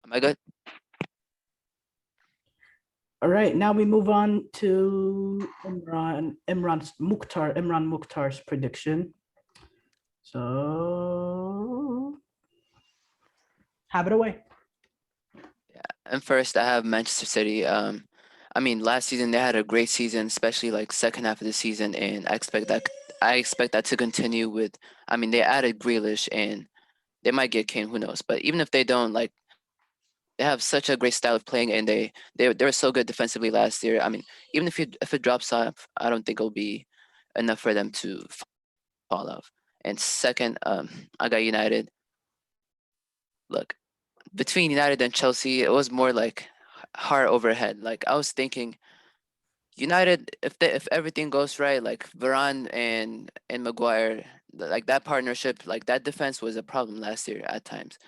Am I good? All right, now we move on to Imran Mukhtar's prediction. So have it away. Yeah. And first, I have Manchester City. I mean, last season they had a great season, especially like second half of the season, and I expect that to continue with. I mean, they added Grealish, and they might get Kane. Who knows? But even if they don't, like, they have such a great style of playing, and they were so good defensively last year. I mean, even if it drops off, I don't think it'll be enough for them to fall off. And second, I got United. Look, between United and Chelsea, it was more like heart over head. Like I was thinking, United, if everything goes right, like Varane and Maguire, like that partnership, like that defense was a problem last year at times.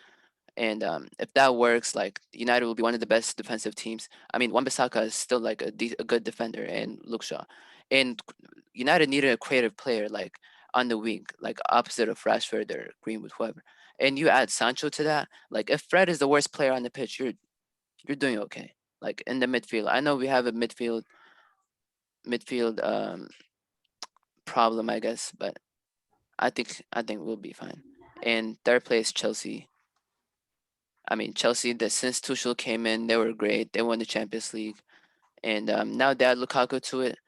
And if that works, like United will be one of the best defensive teams. I mean, Wan-Bissaka is still like a good defender, and Luke Shaw. And United needed a creative player like on the wing, like opposite of Rashford or Greenwood, whoever. And you add Sancho to that. Like if Fred is the worst player on the pitch, you're doing okay. Like in the midfield, I know we have a midfield problem, I guess, but I think we'll be fine. And third place, Chelsea. I mean, Chelsea, since Tuchel came in, they were great. They won the Champions League, and now they add Lukaku to it.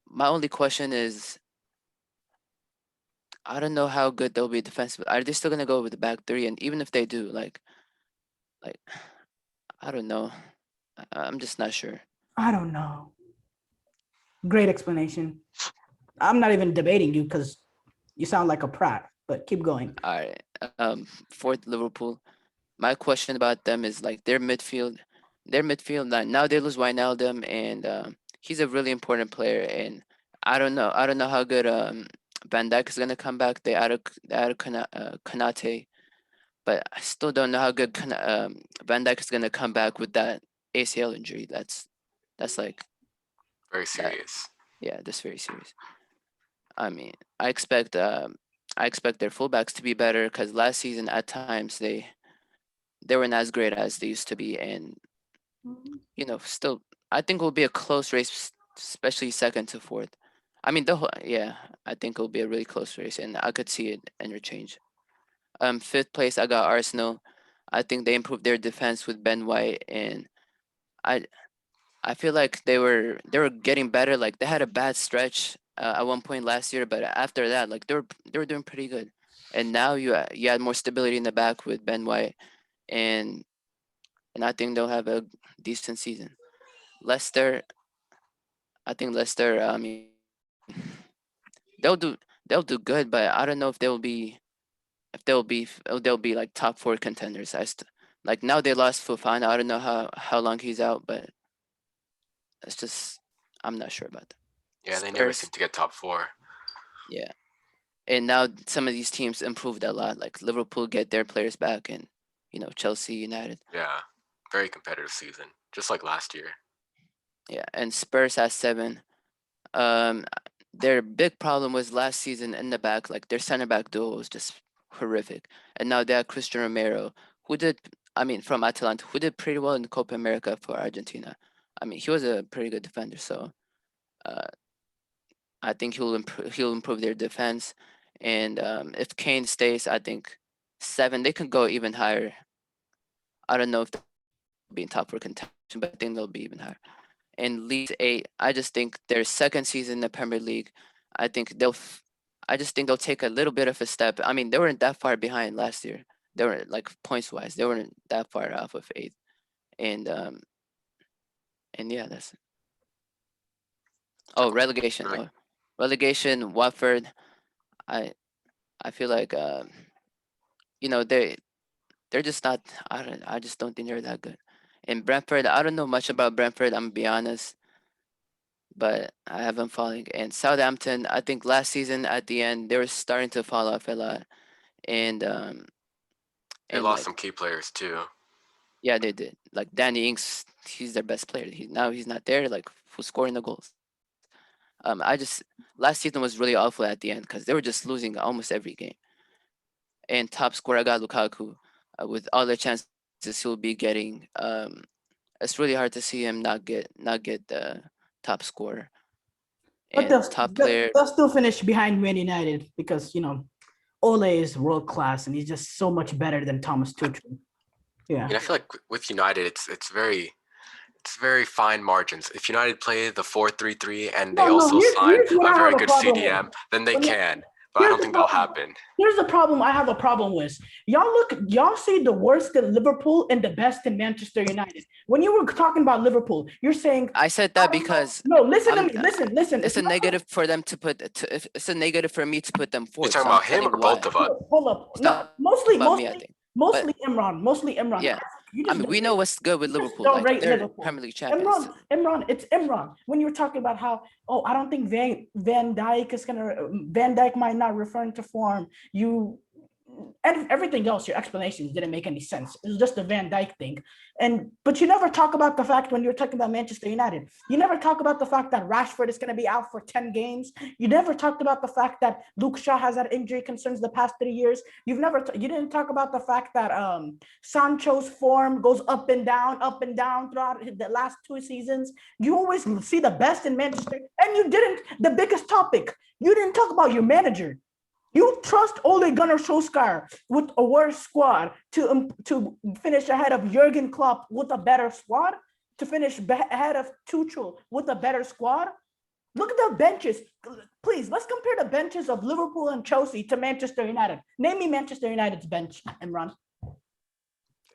My only question is, I don't know how good they'll be defensively. Are they still gonna go with the back three? And even if they do, like I don't know. I'm just not sure. I don't know. Great explanation. I'm not even debating you because you sound like a prat, but keep going. All right. Fourth, Liverpool. My question about them is like their midfield. Their midfield now they lose Wijnaldum, and he's a really important player. And I don't know. I don't know how good Van Dijk is gonna come back. They added Kanate, but I still don't know how good Van Dijk is gonna come back with that ACL injury. That's like Very that. serious. Yeah, that's very serious. I mean, I expect their fullbacks to be better because last season at times they weren't as great as they used to be, and still I think it will be a close race, especially second to fourth. I mean, yeah, I think it'll be a really close race, and I could see it interchange. Fifth place, I got Arsenal. I think they improved their defense with Ben White, and I I feel like they were getting better. Like they had a bad stretch at one point last year, but after that, like they were doing pretty good. And now you had more stability in the back with Ben White, and and I think they'll have a decent season. Leicester, I think Leicester. I mean, they'll do they'll do good, but I don't know if they'll be like top four contenders. Like now they lost Fofana. I don't know how long he's out, but it's just I'm not sure about that. Yeah, they never seem Spurs, to get top four. yeah. And now some of these teams improved a lot. Like Liverpool get their players back, and Chelsea, United, Yeah, very competitive season, just like last year. yeah. And Spurs has seven. Um, their big problem was last season in the back. Like their center back duo was just horrific, and now they have Christian Romero, who did. I mean, from Atalanta, who did pretty well in Copa America for Argentina. I mean, he was a pretty good defender, so uh, I think he'll improve their defense. And if Kane stays, I think seven. They can go even higher. I don't know if they'll be in top four contention, but I think they'll be even higher. And Leeds eight. I just think their second season in the Premier League. I think I just think they'll take a little bit of a step. I mean, they weren't that far behind last year. They were like points wise. They weren't that far off of eighth. And yeah, that's oh Sounds relegation. really Oh, relegation. Watford. I I feel like you know they they're just not. I just don't think they're that good. And Brentford, I don't know much about Brentford. I'm gonna be honest, but I have them falling. And Southampton, I think last season at the end they were starting to fall off a lot, and they and lost like some key players too. yeah, they did. Like Danny Ings, he's their best player. He's not there. Like who's scoring the goals? I just last season was really awful at the end because they were just losing almost every game. And top scorer I got Lukaku with all the chances to win. he'll be getting. It's really hard to see him not get the top scorer But and top player. they'll still finish behind Man United because Ole is world class and he's just so much better than Thomas Tuchel. Yeah. I feel like with United, it's very fine margins. If United play the 4-3-3 and they also sign here's what a I very have a good problem CDM, with. then they When you- can. But I don't think that'll happen. Here's the problem I have a problem with. Y'all see the worst in Liverpool and the best in Manchester United. When you were talking about Liverpool, you're saying I said that because no. Listen to I'm- me. Listen. it's a negative for them to put. It's a negative for me to put them You're forward. talking So I'm about him telling or why. both of us? Hold up. It's No, not about me, I think. mostly Imran. Yeah. You I just mean, we know what's good with Liverpool. don't Like rate they're Liverpool. Premier League champions. Imran, it's Imran. When you were talking about how, I don't think Van Dijk might not return to form. And everything else, your explanations didn't make any sense. It was just the Van Dijk thing. But you never talk about the fact when you're talking about Manchester United, you never talk about the fact that Rashford is going to be out for 10 games. You never talked about the fact that Luke Shaw has had injury concerns the past 3 years. You didn't talk about the fact that Sancho's form goes up and down throughout the last 2 seasons. You always see the best in Manchester, and you didn't. The biggest topic, you didn't talk about your manager. You trust Ole Gunnar Solskjaer with a worse squad to finish ahead of Jurgen Klopp with a better squad, to finish ahead of Tuchel with a better squad? Look at the benches. Please, let's compare the benches of Liverpool and Chelsea to Manchester United. Name me Manchester United's bench, Imran. I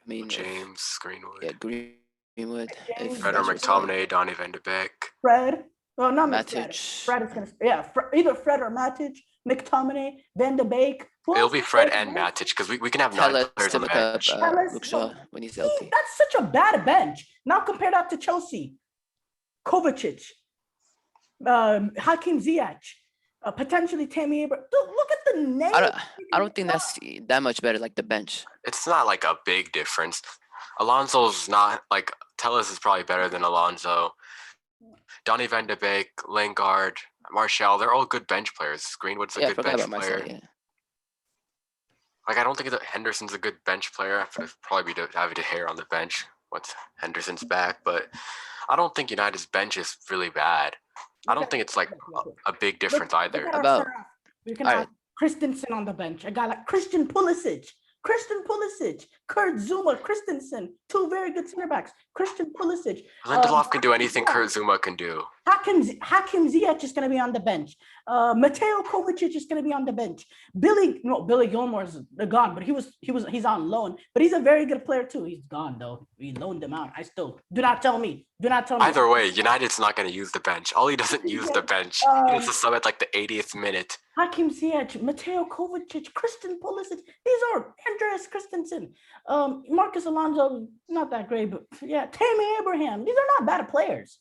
mean, James Greenwood. Yeah, Greenwood. Fred or McTominay, Donny van de Beek. Fred. Well, not Matic. Fred is gonna. Yeah, either Fred or Matic. McTominay, Van de Beek. It'll be Fred and Matic because we can have 9 Tell us players to on the look up bench. Luke Shaw when he's healthy. That's such a bad bench. Now compare that to Chelsea. Kovacic, Hakim Ziyech, potentially Tammy Abraham. Look at the name. I don't think that's that much better. Like the bench. It's not like a big difference. Alonso's not like Telles is probably better than Alonso. Donny van de Beek, Lingard, Martial, they're all good bench players. Greenwood's a good bench player. Yeah. Like I don't think that Henderson's a good bench player. I'd probably be David De Gea on the bench once Henderson's back, but I don't think United's bench is really bad. I don't think it's like a big difference either. We can have Christensen on the bench. A guy like Christian Pulisic, Kurt Zuma, Christensen, 2 very good center backs. Christian Pulisic. Lindelof can do anything Kurt Zuma can do. Hakim Ziyech is going to be on the bench. Mateo Kovacic is going to be on the bench. Billy Gilmore's gone, but he's on loan. But he's a very good player too. He's gone though. We loaned him out. Do not tell me. Either way, United's not going to use the bench. Ollie doesn't use the bench. He needs to sub at like the 80th minute. Hakim Ziyech, Mateo Kovacic, Christian Pulisic. These are Andreas Christensen. Marcus Alonso, not that great, but yeah, Tammy Abraham. These are not bad players.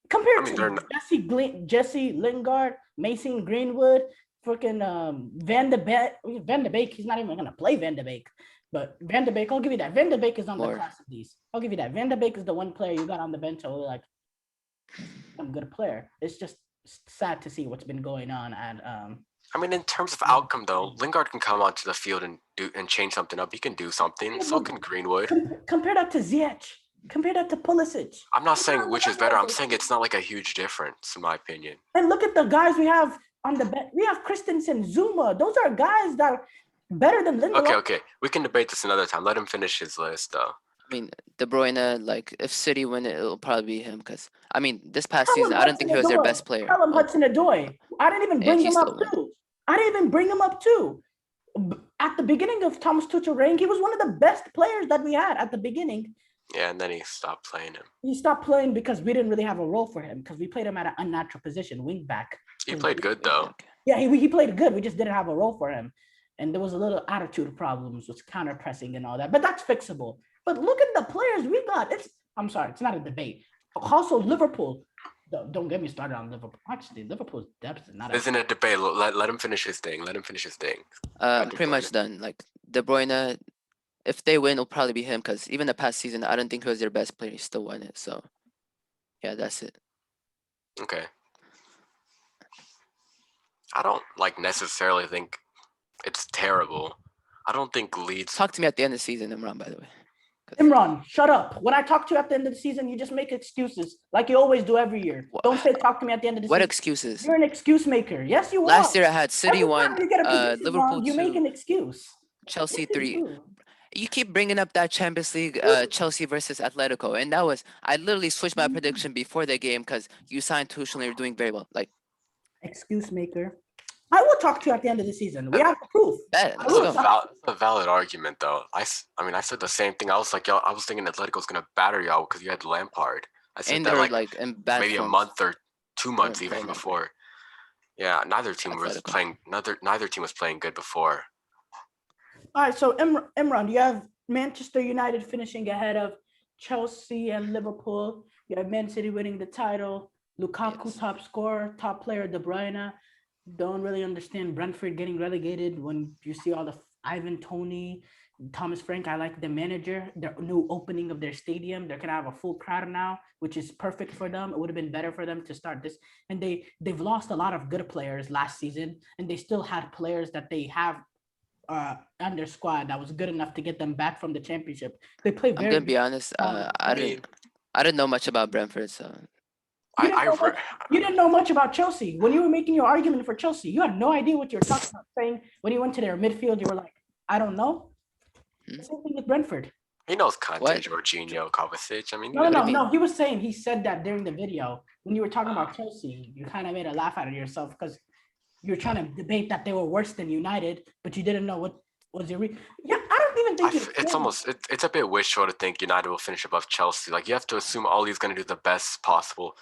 Compared to Jesse Lingard, Mason Greenwood, freaking Van de Beek. He's not even going to play Van de Beek. But Van de Beek, I'll give you that. Van de Beek is on the class of these. I'll give you that. Van de Beek is the one player you got on the bench. So like, I'm a good player. It's just sad to see what's been going on. And I mean, in terms of outcome, though, Lingard can come onto the field and change something up. He can do something. So can Greenwood. Compare that to Ziyech. Compare that to Pulisic. I'm not saying which is better. I'm saying it's not like a huge difference, in my opinion. And look at the guys we have on the bench. We have Christensen, Zuma. Those are guys that are better than Lindelof. Okay. We can debate this another time. Let him finish his list, though. I mean, De Bruyne, like, if City win it, it'll probably be him. Because, I mean, this past season, I don't think he was their best player. Callum Hudson-Odoi. I didn't even bring him up, too. At the beginning of Thomas Tuchel reign, he was one of the best players that we had at the beginning. Yeah, and then he stopped playing him. He stopped playing because we didn't really have a role for him because we played him at an unnatural position, wing back. He played good, though. Yeah, he played good. We just didn't have a role for him. And there was a little attitude problems with counter pressing and all that. But that's fixable. But look at the players we got. I'm sorry, it's not a debate. Also, Liverpool. Don't get me started on Liverpool. Actually, Liverpool's depth is not. Isn't a debate. Let him finish his thing. Pretty much done. Like De Bruyne, if they win, it'll probably be him. Because even the past season, I don't think he was their best player. He still won it. So, yeah, that's it. Okay. I don't necessarily think it's terrible. I don't think Leeds. Talk to me at the end of the season, Imran, by the way. Imran, shut up. When I talk to you at the end of the season, you just make excuses like you always do every year. Don't say talk to me at the end of the What season. excuses? You're an excuse maker. Yes, you are. Last year I had City Every 1, time you get a prediction Liverpool wrong, you make 2, an excuse. Chelsea Yes, you 3. do. You keep bringing up that Champions League, Chelsea versus Atletico, and that was I literally switched my prediction before the game because you signed Tuchel and you're doing very well. Like, Excuse maker. I will talk to you at the end of the season. We have proof. bet, I let's will go. talk- That's a valid argument, though. I mean, I said the same thing. I was like, yo, I was thinking Atletico's gonna batter y'all because you had Lampard. I said And that they're like in bad maybe a forms. month or 2 months Or even Lampard. before. Yeah, neither team was Atletico. playing. Neither team was playing good before. All right, so Imran, you have Manchester United finishing ahead of Chelsea and Liverpool. You have Man City winning the title. Lukaku Yes. top scorer, top player De Bruyne. Don't really understand Brentford getting relegated when you see all the Ivan Toney, Thomas Frank. I like the manager, the new opening of their stadium. They're gonna have a full crowd now, which is perfect for them. It would have been better for them to start this. And they've lost a lot of good players last season, and they still had players that they have on their squad that was good enough to get them back from the championship. They play I'm very gonna be good. honest. I mean- didn't know much about Brentford, so You didn't know much about Chelsea. When you were making your argument for Chelsea, you had no idea what you were talking about. Saying when you went to their midfield, you were like, I don't know. Hmm. Same thing with Brentford. He knows Conte, What? Jorginho, Kovacic. I mean, No, What do no, you mean? no. He was saying he said that during the video when you were talking about Chelsea. You kind of made a laugh out of yourself because you were trying to debate that they were worse than United, but you didn't know what was your yeah. I don't even think it's a bit wishful to think United will finish above Chelsea. Like you have to assume Ollie's going to do the best possible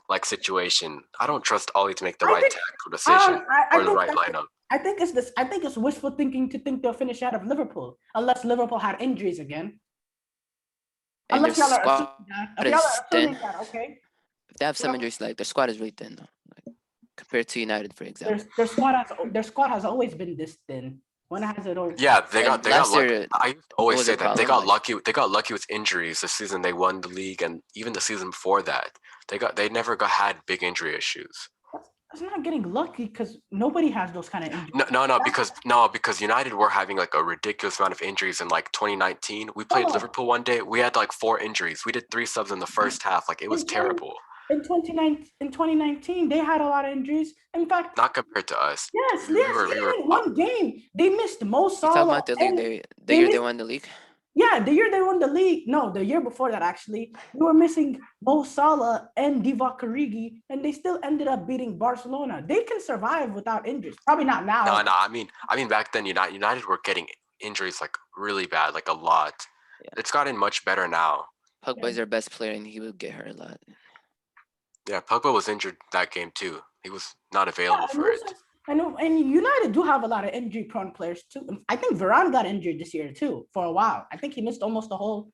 like situation. I don't trust Ollie to make the right tactical decision or the right lineup. I think it's this. I think it's wishful thinking to think they'll finish out of Liverpool unless Liverpool had injuries again. and their Unless y'all are squad assuming that. If is y'all are thin. assuming that, okay. If they have some Well- injuries, like their squad is really thin, though, like, compared to United, for example. Their squad has always been this thin. When has it always? Yeah, they And got last lucky. year, I used to always was say a that they problem, got like- lucky. They got lucky with injuries the season they won the league, and even the season before that, they never had big injury issues. That's not getting lucky because nobody has those kind of injuries. Because United were having like a ridiculous amount of injuries in like 2019. We played Oh. Liverpool one day. We had like 4 injuries. We did 3 subs in the first half. Like it was terrible. In 2019, they had a lot of injuries. In fact, Not compared to us. yes, We were one game. They missed Mo You talking Salah. about the league? and- The they year they missed- won the league. Yeah, the year they won the league. No, the year before that, actually. We were missing Mo Salah and Divock Origi, and they still ended up beating Barcelona. They can survive without injuries. Probably not now. No. I mean back then United were getting injuries like really bad, like a lot. Yeah. It's gotten much better now. Pogba is their best player, and he would get hurt a lot. Yeah, Pogba was injured that game too. He was not available for it. And United do have a lot of injury-prone players too. I think Varane got injured this year too for a while. I think he missed almost the whole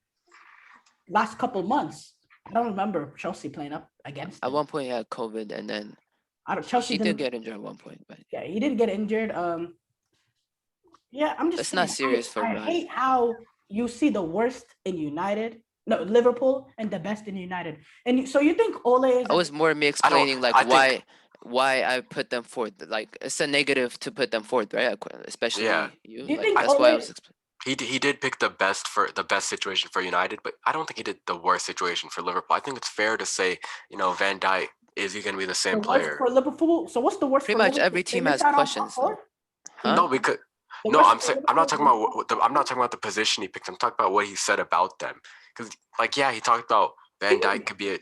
last couple months. I don't remember Chelsea playing up against At him. one point, he had COVID, and then Chelsea he did didn't get injured at one point. But Yeah, he did get injured. Yeah, I'm just. It's not serious for I Varane. hate how you see the worst in United, no Liverpool, and the best in United. And so you think Ole is? it was more me explaining like I think- why I put them fourth. Like it's a negative to put them fourth, right? Especially Yeah. you. Do you Like, think that's why I Ole- was. He did pick the best situation for United, but I don't think he did the worst situation for Liverpool. I think it's fair to say, Van Dijk, is he going to be the the same worst player? for Liverpool. So what's the worst? Pretty for much Liverpool? every They team miss has out on top questions, four? Huh? No, because The no, worst I'm for saying I'm not talking Liverpool- about I'm not talking about the position he picked. I'm talking about what he said about them. Because he talked about Van Dijk could be a.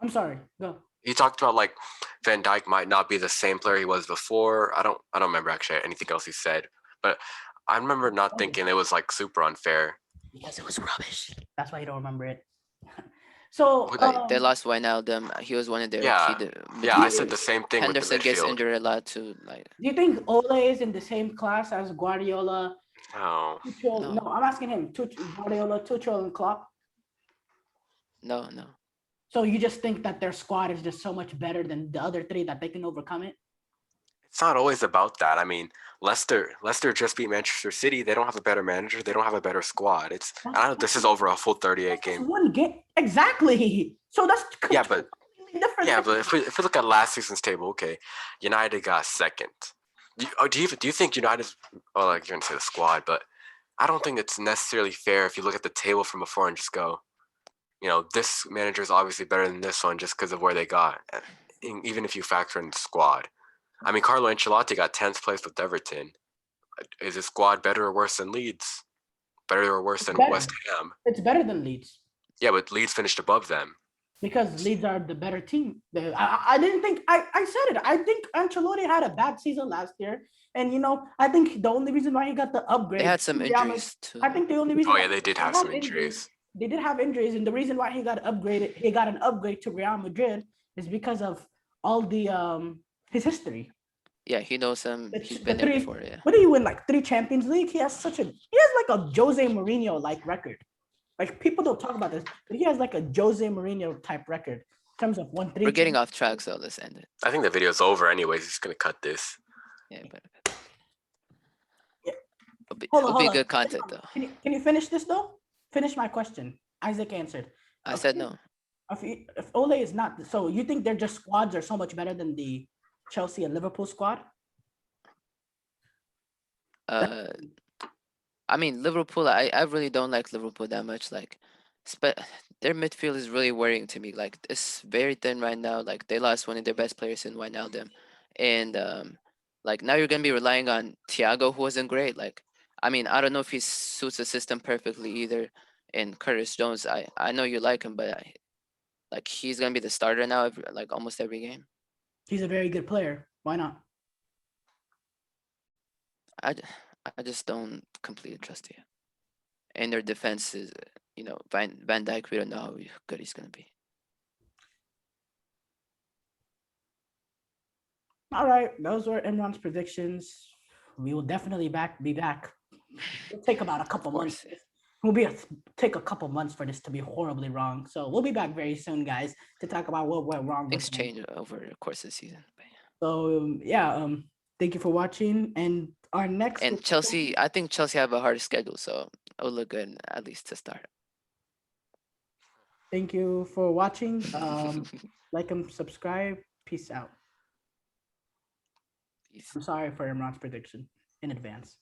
I'm sorry. Go. He talked about like Van Dijk might not be the same player he was before. I don't remember actually anything else he said, but I remember not thinking it was like super unfair. Because it was rubbish. That's why you don't remember it. So Like they lost Wijnaldum. He was one of their Yeah. key. Yeah, I said the same thing Henderson with the gets midfield. injured a lot too. Like do you think Ole is in the same class as Guardiola? Oh, Tuchel? No. No, I'm asking him. Guardiola, Tuchel, and Klopp. no. So you just think that their squad is just so much better than the other three that they can overcome it? it's not always about that. I mean, Leicester just beat Manchester City. They don't have a better manager. They don't have a better squad. I know this is over a full 38 That's game. one game. Exactly. So that's Yeah, but completely different. yeah, but if we look at last season's table, okay, United got second. Do you think United's? Oh, like you're gonna say the squad, but I don't think it's necessarily fair if you look at the table from before and just go, this manager is obviously better than this one just because of where they got. Even if you factor in the squad. I mean, Carlo Ancelotti got 10th place with Everton. Is his squad better or worse than Leeds? Better or worse than Better. West Ham? It's better than Leeds. Yeah, but Leeds finished above them. Because Leeds are the better team. I didn't think I said it. I think Ancelotti had a bad season last year, and I think the only reason why he got the upgrade. They had some injuries too. I think the only reason. Oh yeah, they did have some injuries. They did have injuries, and the reason why he got upgraded, he got an upgrade to Real Madrid, is because of all the his history. Yeah, he knows them. He's been The there before. Yeah. What did he win? Like 3 Champions League. He has like a Jose Mourinho like record. Like people don't talk about this, but he has like a Jose Mourinho type record in terms of 1-3. We're getting off track, so let's end it. I think the video's over anyways. He's gonna cut this. Yeah, but Yeah. it'll be good content though. Can you finish this though? Finish my question. Isaac answered. I said no. If Ole is not, so you think their just squads are so much better than the Chelsea and Liverpool squad? I mean, Liverpool, I really don't like Liverpool that much. Like, their midfield is really worrying to me. Like, it's very thin right now. Like, they lost one of their best players in Wijnaldum. And, like, now you're going to be relying on Thiago, who wasn't great. Like, I mean, I don't know if he suits the system perfectly either. And Curtis Jones, I know you like him, but, like, he's going to be the starter now, like, almost every game. He's a very good player. Why not? I just don't completely trust you. And their defense is, Van Dijk, we don't know how good he's going to be. All right. Those were Imran's predictions. We will definitely be back. It'll take about a couple months. Take a couple months for this to be horribly wrong. So we'll be back very soon, guys, to talk about what went wrong. Things change over the course of the season. So thank you for watching. And our next Chelsea, I think Chelsea have a harder schedule, so it'll look good at least to start. Thank you for watching. Like and subscribe. Peace out. Peace. I'm sorry for Imran's prediction in advance.